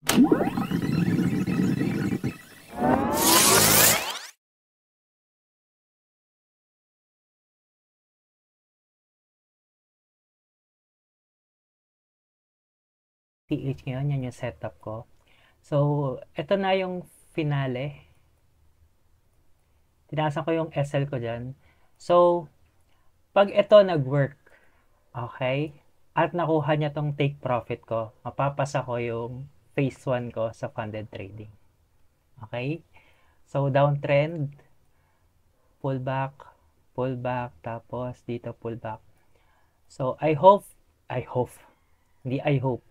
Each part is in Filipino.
TH ngayon, yan yung setup ko. So, ito na yung finale. Tinasan ko yung SL ko dyan. So, pag ito nag-work, okay, at nakuha niya tong take profit ko, mapapasa ko yung phase 1 ko sa funded trading. Okay? So, downtrend, pullback, pullback, tapos dito pullback. So, I hope, hindi I hope.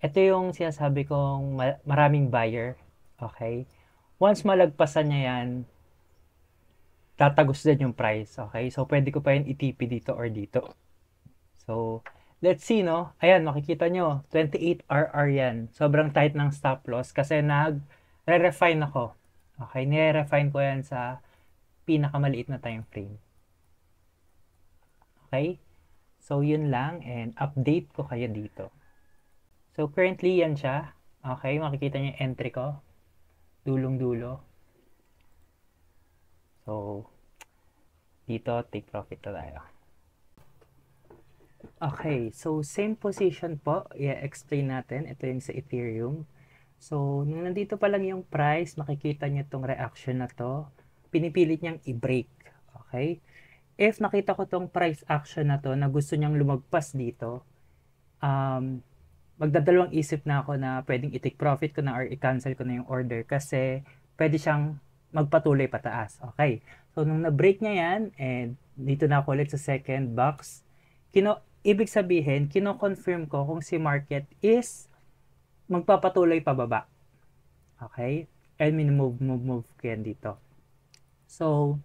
Ito yung sinasabi kong maraming buyer. Okay? Once malagpasan niya yan, tatagos din yung price. Okay? So, pwede ko pa yun i-TP dito or dito. So, let's see, no? Ayan, makikita nyo, 28 RR yan. Sobrang tight ng stop loss kasi nag-refine ako. Okay? Nire-refine ko yan sa pinakamaliit na time frame. Okay? So, yun lang and update ko kayo dito. So, currently yan siya. Okay? Makikita nyo yung entry ko. Dulong-dulo. So, dito, take profit na tayo. Okay, so same position po, i-explain natin. Ito yung sa Ethereum. So, nung nandito pa lang yung price, makikita nyo itong reaction na to. Pinipilit niyang i-break. Okay? If nakita ko tong price action na to, na gusto niyang lumagpas dito, magdadalawang isip na ako na pwedeng i-take profit ko na or i-cancel ko na yung order kasi pwede siyang magpatuloy pataas. Okay? So, nung na-break niya yan, and dito na ako ulit sa second box, ibig sabihin, kino-confirm ko kung si market is magpapatuloy pababa. Okay? And move ko yan dito. So,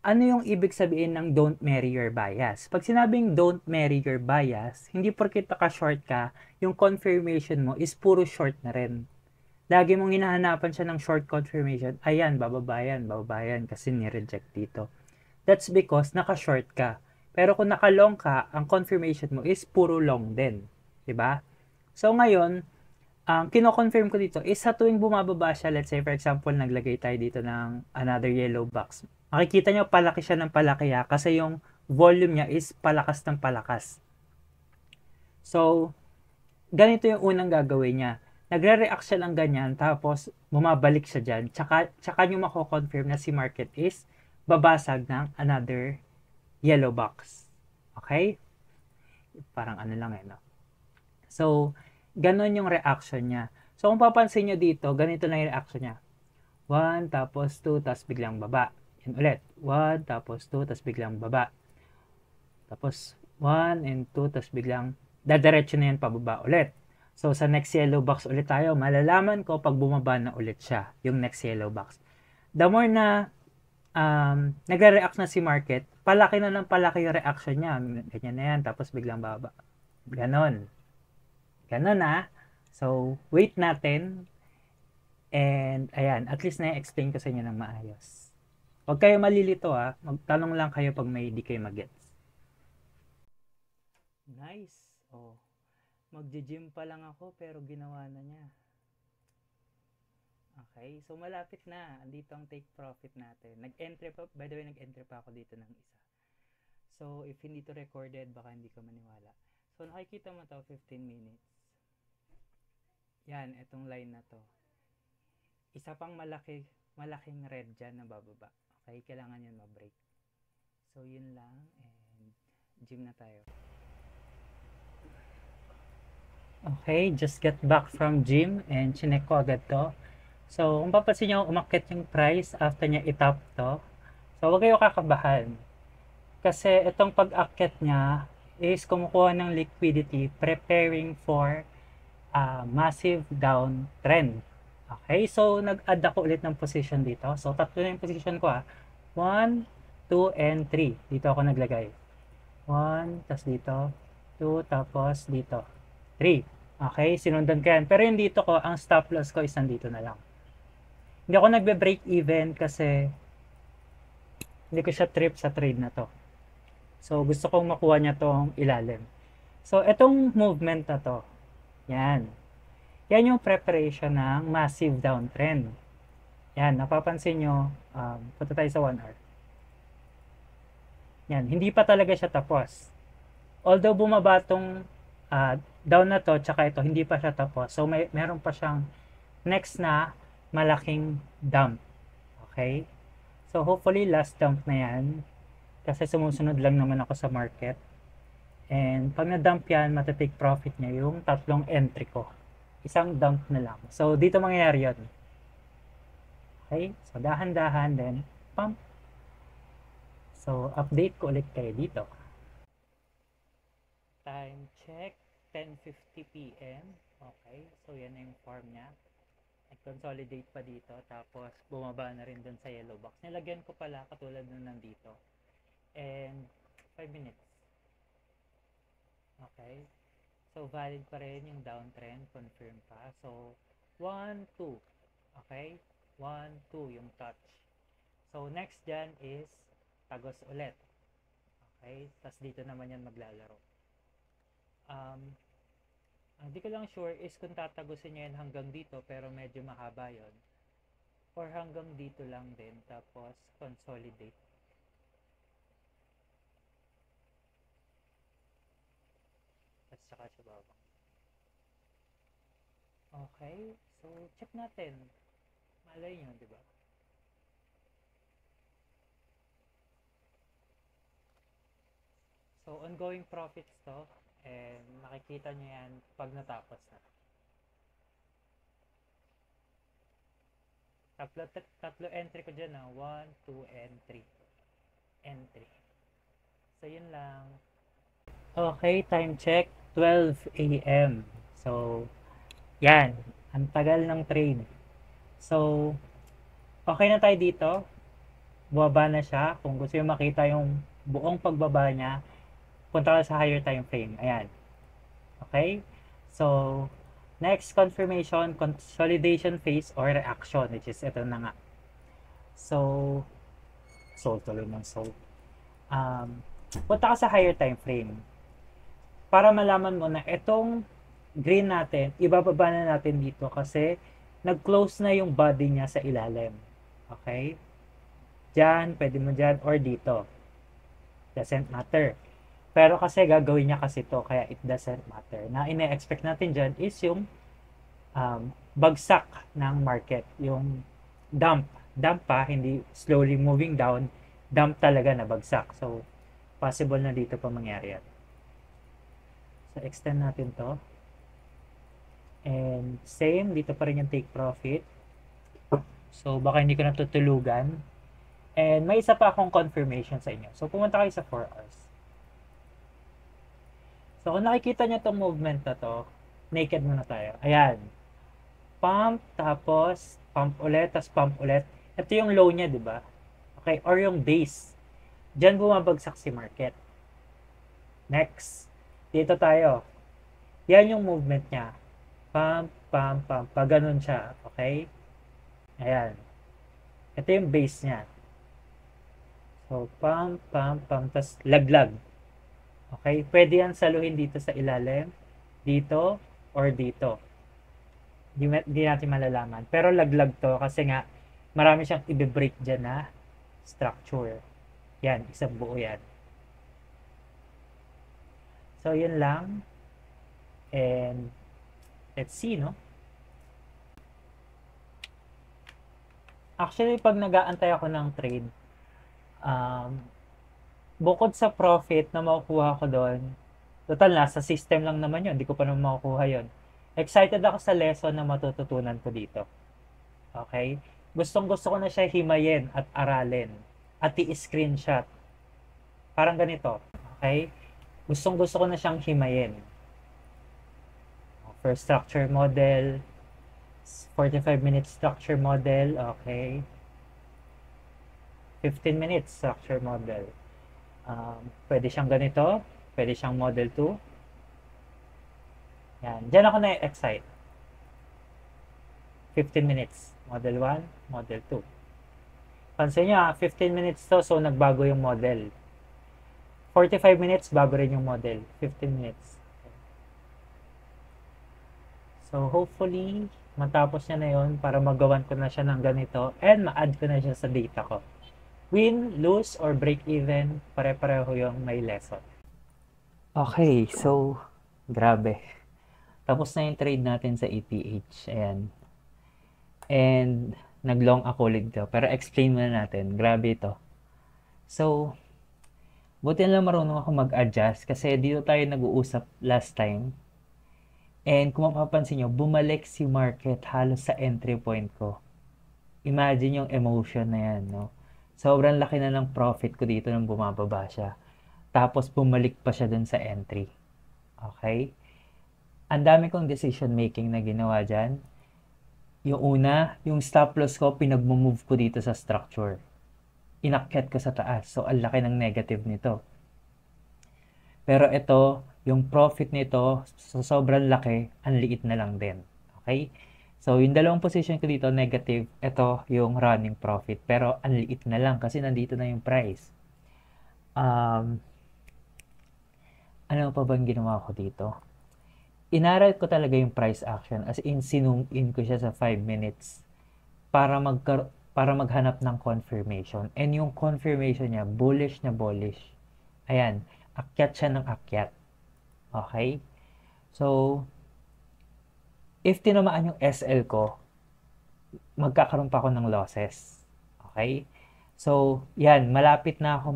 ano yung ibig sabihin ng don't marry your bias? Pag sinabing don't marry your bias, hindi porket naka-short ka, yung confirmation mo is puro short na rin. Lagi mong hinahanapan siya ng short confirmation, ayan, bababayan, kasi ni-reject dito. That's because naka-short ka. Pero kung naka-long ka, ang confirmation mo is puro long din. Diba? So ngayon, ang kino-confirm ko dito is sa tuwing bumababa siya, let's say for example, naglagay tayo dito ng another yellow box. Makikita nyo, palaki siya ng palaki kasi yung volume niya is palakas ng palakas. So, ganito yung unang gagawin niya. Nagre-react siya lang ganyan, tapos bumabalik siya dyan. Tsaka nyo mako-confirm na si market is babasag ng another yellow box. Okay? Parang ano lang no? So, ganon yung reaction niya. So, kung papansin nyo dito, ganito na yung reaction niya. 1, tapos 2, tapos biglang baba. Yan ulit. 1, tapos 2, tapos biglang baba. Tapos 1 and 2, tapos biglang dadiretso na yan pababa ulit. So, sa next yellow box ulit tayo, malalaman ko pag bumaba na ulit siya, yung next yellow box. The more na nagre-react na si market, palaki na ng palaki yung reaction niya. Ganyan na yan, tapos biglang baba. Ganon. Ganon na. So, wait natin. And, ayan, at least na-explain ko sa inyo ng maayos. Huwag kayo malilito magtanong lang kayo pag may di kayo mag-gets. Nice. Oh. Magji-gym pa lang ako pero ginawa na niya. Okay, so malapit na. Andito ang take profit natin. Nag-entry pa, by the way, nag-entry pa ako dito ng isa. So, if hindi to recorded, baka hindi ko maniwala. So, nakikita mo to, 15 minutes. Yan, itong line na to. Isa pang malaking red dyan na bababa. Okay, kailangan yan ma-break. So, yun lang. And, gym na tayo. Okay, just get back from gym and chinek ko agad to. So, kung papansin nyo, umakyat yung price after niya itap to. So, huwag kayo kakabahan. Kasi itong pag-akyat niya is kumukuha ng liquidity preparing for massive downtrend. Okay, so nag-add ako ulit ng position dito. So, tatlo na yung position ko 1, 2, and 3. Dito ako naglagay. 1, tapos dito. 2, tapos dito. 3. Okay, sinundan ko yan. Pero yung dito ko, ang stop loss ko is nandito na lang. Hindi ako nagbe-break even kasi hindi ko siya trip sa trade na to. So, gusto kong makuha niya tong ilalim. So, itong movement na to, yan. Yan yung preparation ng massive downtrend. Yan, napapansin nyo, punta tayo sa 1 hour. Yan, hindi pa talaga siya tapos. Although bumaba tong down na to, tsaka ito, hindi pa siya tapos. So, meron pa siyang next na malaking dump. Okay? So, hopefully, last dump na yan. Kasi sumusunod lang naman ako sa market. And pag na-dump yan, matatake profit niya yung tatlong entry ko. Isang dump na lang. So, dito mangyayari yun. Okay? So, dahan-dahan, then pump. So, update ko ulit kayo dito. Time check, 10:50 p.m. Okay, so yan na yung form niya. Nag-consolidate pa dito, tapos bumaba na rin dun sa yellow box. Nilagyan ko pala katulad nung nandito. And 5 minutes. Okay, so valid pa rin yung downtrend, confirm pa. So 1, 2. Okay, 1, 2 yung touch. So next dyan is tagos ulit. Okay, tapos dito naman yan maglalaro. Hindi ko lang sure is kung tatagusin nyo yan hanggang dito, pero medyo mahaba yon, or hanggang dito lang din, tapos consolidate. At saka siya babang. Okay, so check natin. Malay nyo, di ba? So ongoing profits to. And makikita nyo yan pag natapos na. Tatlo entry ko dyan, 1, 2, and 3. Entry. So, yun lang. Okay, time check, 12 a.m. So, yan. Ang tagal ng trade. So, okay na tayo dito. Bumaba na siya. Kung gusto nyo makita yung buong pagbaba niya, punta ka sa higher time frame. Ayan. Okay? So, next confirmation, consolidation phase or reaction, which is ito na nga. So, sold tuloy ng sold. Punta ka sa higher time frame. Para malaman mo na itong green natin, ibababa na natin dito kasi nag-close na yung body niya sa ilalim. Okay? Diyan, pwede mo dyan, or dito. Doesn't matter. Pero kasi gagawin niya kasi to, kaya it doesn't matter. Na ine-expect natin dyan is yung bagsak ng market. Yung dump. Dump pa, hindi slowly moving down. Dump talaga na bagsak. So, possible na dito pa mangyari yan. So, extend natin to. And same, dito pa rin yung take profit. So, baka hindi ko natutulugan. And may isa pa akong confirmation sa inyo. So, pumunta kayo sa 4 hours. So, kung nakikita nyo itong movement na to, naked muna tayo. Ayan. Pump, tapos pump ulit, tapos pump ulit. Ito yung low niya, di ba? Okay, or yung base. Diyan bumabagsak si market. Next. Dito tayo. Yan yung movement niya. Pump, pump, pump. Pag ganun siya. Okay? Ayan. Ito yung base niya. So, pump, pump, pump, tapos laglag. Okay, pwede yan saluhin dito sa ilalim, dito, or dito. Di natin malalaman. Pero laglag to kasi nga marami siyang i-break dyan na structure. Yan, isang buo yan. So, yun lang. And let's see, no? Actually, pag nag-aantay ako ng trade, bukod sa profit na makukuha ko doon, total nasa system lang naman yun, hindi ko pa naman makukuha yun. Excited ako sa lesson na matututunan ko dito. Okay? Gustong gusto ko na siya himayin at aralin at i-screenshot. Parang ganito. Okay? Gustong gusto ko na siyang himayin. First structure model, 45 minutes structure model, okay? 15 minutes structure model. Pwede siyang ganito, pwede siyang model 2. Yan, dyan ako na-excite. 15 minutes, model 1, model 2. Pansin nyo, 15 minutes to, so nagbago yung model. 45 minutes, bago rin yung model. 15 minutes. So, hopefully, matapos niya na yon para magawan ko na siya ng ganito and ma-add ko na siya sa data ko. Win, lose, or break even, pare-pareho yung may lesson. Okay, so, grabe. Tapos na yung trade natin sa ETH. Ayan. And, nag-long ako ulit dito. Pero explain muna natin. Grabe ito. So, buti na lang marunong ako mag-adjust kasi dito tayo nag-uusap last time. And kung mapapansin nyo, bumalik si market halos sa entry point ko. Imagine yung emotion na yan, no? Sobrang laki na ng profit ko dito nung bumababa siya. Tapos bumalik pa siya dun sa entry. Okay? Ang dami kong decision making na ginawa dyan. Yung una, yung stop loss ko, pinag-move ko dito sa structure. Inakyat ko sa taas. So, ang laki ng negative nito. Pero ito, yung profit nito, sa sobrang laki, ang liit na lang din. Okay? So, yung dalawang position ko dito, negative. Ito, yung running profit. Pero, ang liit na lang kasi nandito na yung price. Ano pa bang ginawa ko dito? Inaral ko talaga yung price action. As in, sinum in ko siya sa 5 minutes para maghanap ng confirmation. And yung confirmation niya, bullish na bullish. Ayan, akyat siya ng akyat. Okay? So, if tinamaan yung SL ko, magkakaroon pa ako ng losses. Okay? So, yan, malapit na ako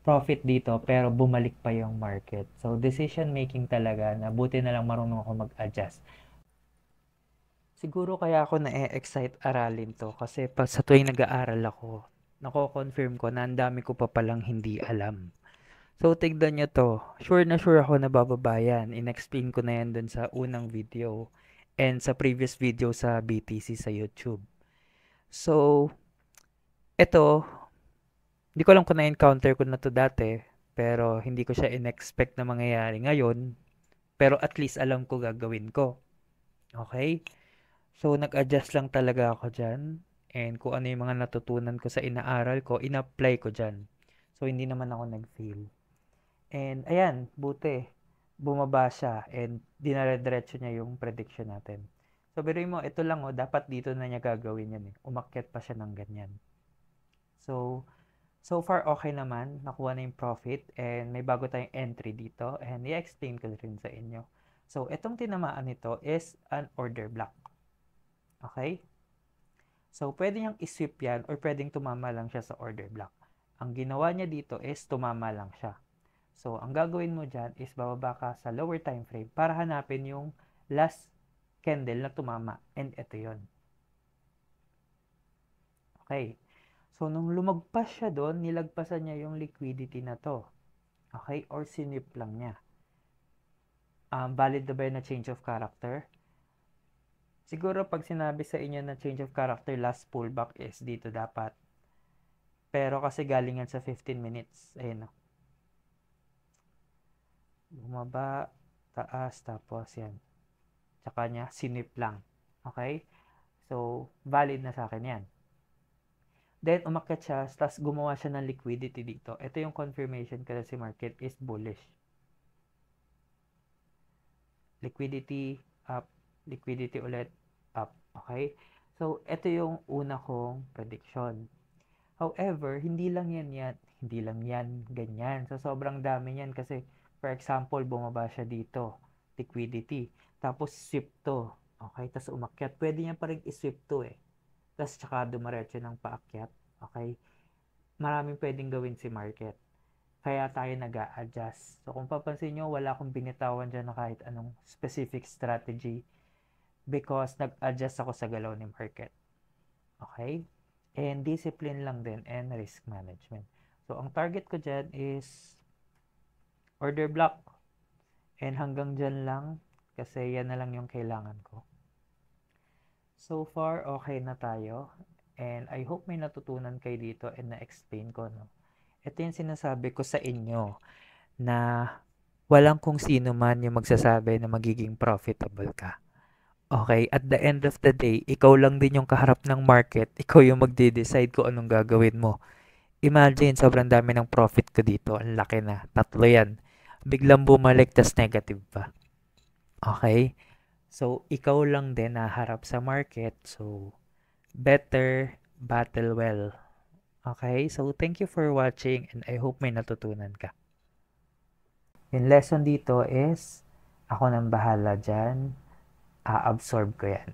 profit dito pero bumalik pa yung market. So, decision making talaga na buti na lang marunong ako mag-adjust. Siguro kaya ako na-excite aralin to kasi pag sa tuwing nag-aaral ako, nako-confirm ko na ang dami ko pa palang hindi alam. So, tignan nyo to. Sure na sure ako na bababa yan. In-explain ko na yan dun sa unang video and sa previous video sa BTC sa YouTube. So, ito, hindi ko alam kung na-encounter ko na to dati, pero hindi ko siya in-expect na mangyayari ngayon. Pero at least alam ko gagawin ko. Okay? So, nag-adjust lang talaga ako dyan. And kung ano yung mga natutunan ko sa inaaral ko, in-apply ko dyan. So, hindi naman ako nag-fail. And, ayan, buti. Bumaba siya and dinare-diretso niya yung prediction natin. So, biruin mo, ito lang, dapat dito na niya gagawin yan. Umakyat pa siya ng ganyan. So far, okay naman. Nakuha na yung profit and may bago tayong entry dito and i-explain ko rin sa inyo. So, itong tinamaan nito is an order block. Okay? So, pwede niyang isweep yan or pwedeng tumama lang siya sa order block. Ang ginawa niya dito is tumama lang siya. So, ang gagawin mo dyan is bababa ka sa lower time frame para hanapin yung last candle na tumama. And ito yon. Okay. So, nung lumagpas siya doon, nilagpasan niya yung liquidity na to. Okay? Or sinip lang niya. Valid na ba yun na change of character? Siguro pag sinabi sa inyo na change of character, last pullback is dito dapat. Pero kasi galing yan sa 15 minutes. Ayun o. Bumaba, taas, tapos yan. Tsaka niya, sinip lang. Okay? So, valid na sa akin yan. Then, umakyat siya, tapos gumawa siya ng liquidity dito. Ito yung confirmation kasi si market is bullish. Liquidity, up, liquidity ulit, up. Okay? So, ito yung una kong prediction. However, hindi lang yan, ganyan. So, sobrang dami yan kasi, for example, bumaba siya dito, liquidity. Tapos, sweep to. Okay? Tapos, umakyat. Pwede niya pa rin isweep to eh. Tapos, tsaka dumaretso ng paakyat. Okay? Maraming pwedeng gawin si market. Kaya tayo nag-a-adjust. So, kung papansin nyo, wala akong binitawan dyan na kahit anong specific strategy because nag-adjust ako sa galaw ni market. Okay? And discipline lang din and risk management. So, ang target ko dyan is order block. And hanggang dyan lang kasi yan na lang yung kailangan ko. So far, okay na tayo. And I hope may natutunan kayo dito and na-explain ko, no? Ito yung sinasabi ko sa inyo na walang kung sino man yung magsasabi na magiging profitable ka. Okay, at the end of the day, ikaw lang din yung kaharap ng market. Ikaw yung magde-decide kung anong gagawin mo. Imagine, sobrang dami ng profit ko dito. Ang laki na. 3 yan. Biglang bumalik, tas negative pa. Okay? So, ikaw lang din naharap sa market. So, better battle well. Okay? So, thank you for watching and I hope may natutunan ka. Yung lesson dito is, ako nang bahala dyan, a-absorb ko yan.